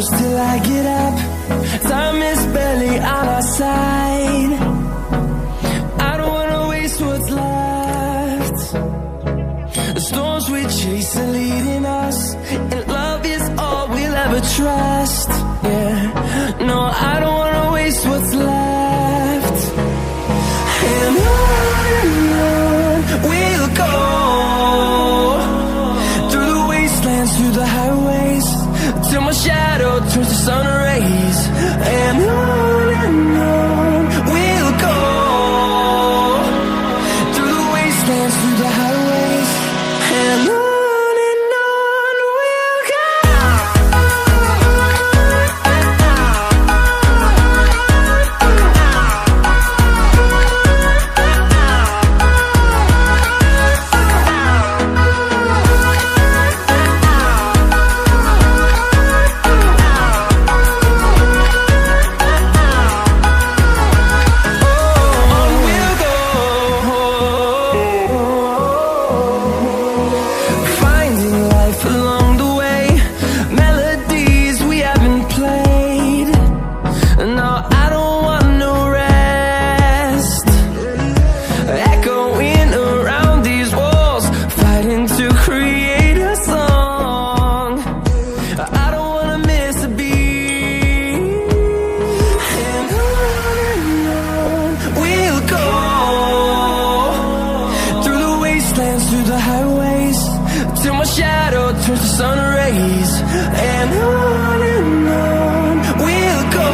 close till I get up. Time is barely on our side. I don't wanna waste what's left. The storms we chase are leading us, and love is all we'll ever trust. Yeah, no, I don't wanna waste what's left. And on we'll go, through the wastelands, through the highways, till my shadow turns to sun rays. And on we'll go, through the wastelands, through the highways, and on we'll go. Through the highways, till my shadow turns to sun rays. And on we'll go,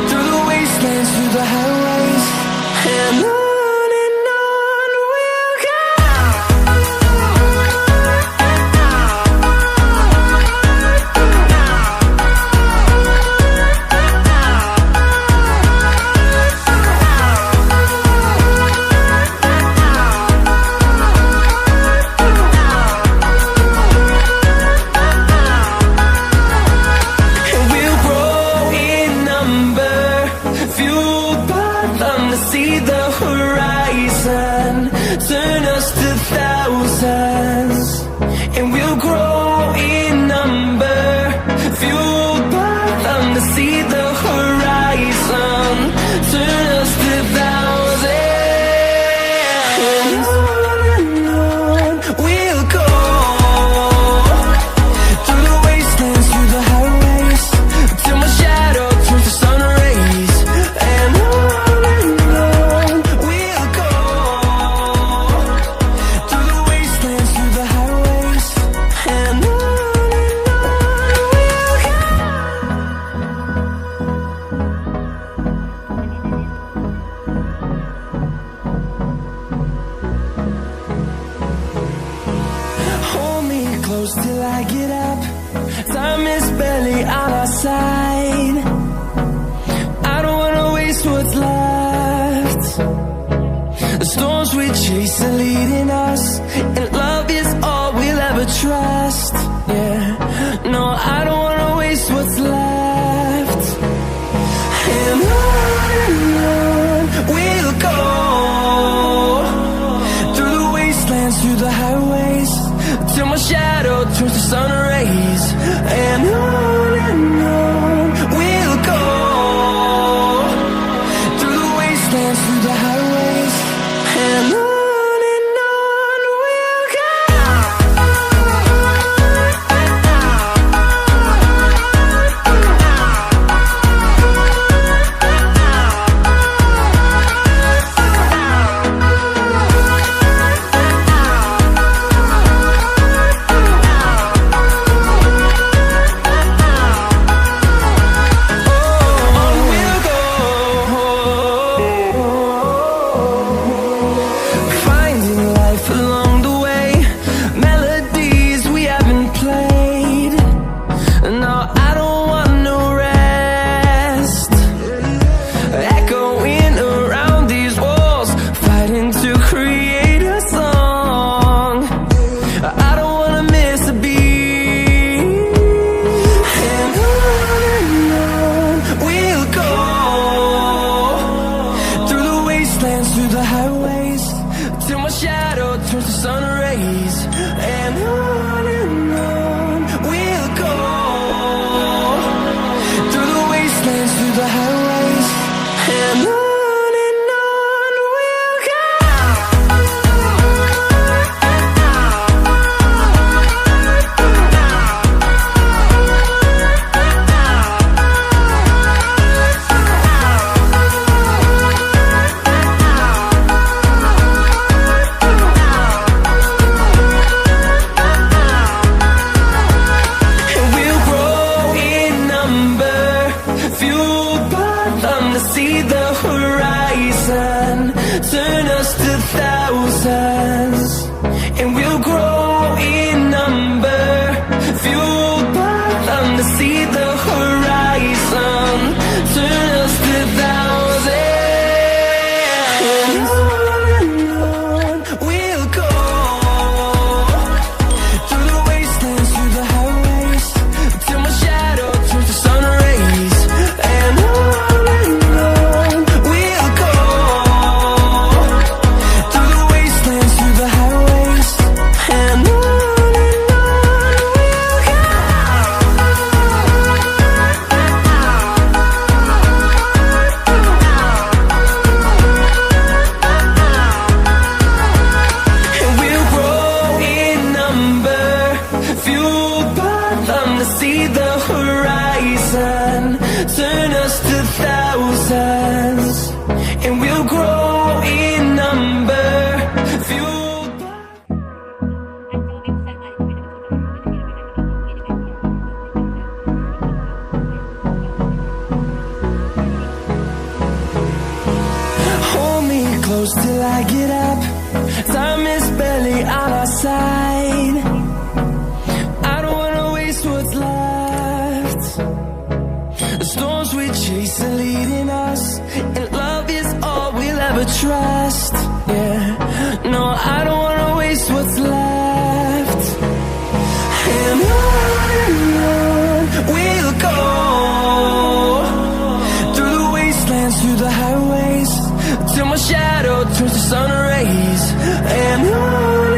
through the wastelands, through the highways, and on we'll go. See the horizon, turn us to thousands, and we'll grow in number, fueled by them to see the horizon, turn us to thousands, and on we'll go, through the wastelands, through the highways, till my shadow turns to sun rays. And close till I get up. Time is barely on our side. I don't wanna waste what's left. The storms we chase are leading us, and love is all we'll ever trust. Yeah, no, I don't wanna waste what's left. And on we'll go, through the wastelands, through the highways, till my shadow turns to sun rays. And on horizon, turn us to thousands, and we'll grow in number, fueled by them to see the horizon, turn us to thousands, and on we'll go, through the wastelands, through the highways, till my shadow turns to sun rays, and on we'll go, through the wastelands, through the highways, and on we'll go. And we'll grow in number, fueled by them to see the horizon, turn us to thousands, and we'll grow in number, fueled by... Hold me close till I get up. Time is barely on our side. I don't wanna waste what's left. The storms we chase are leading us, and love is all we'll ever trust. Yeah, no, I don't wanna waste what's left. And on we'll go, through the wastelands, through the highways, till my shadow turns to sun rays, and on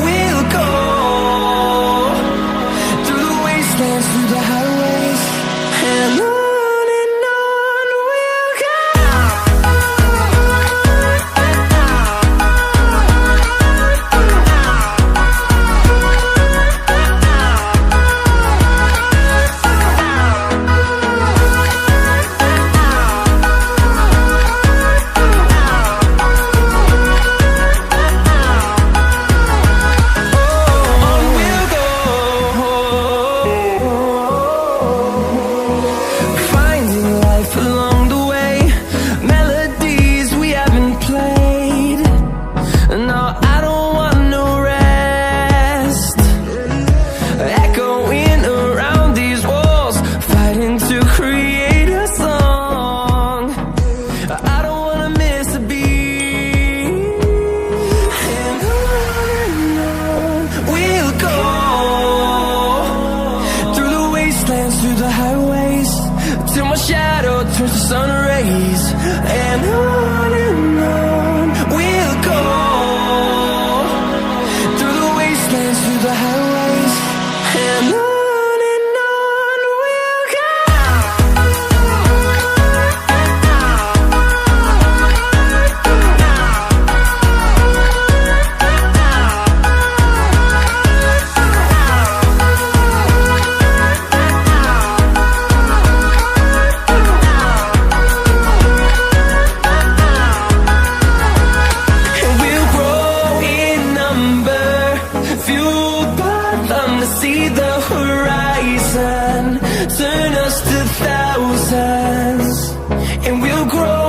we'll go, through the wastelands, through the highways, and on we'll go. Finding life along the way, melodies we haven't played. No, I don't want no rest. Echoing around these walls, fighting to create a song. I don't wanna miss a beat. And on we'll go, through the wastelands, through the highways, till my shadow turns to sun rays, and on we'll go, through the wastelands, through the highways, and on we'll go. And we'll grow in number, fueled by them to see the horizon, turn us to thousands, and we'll grow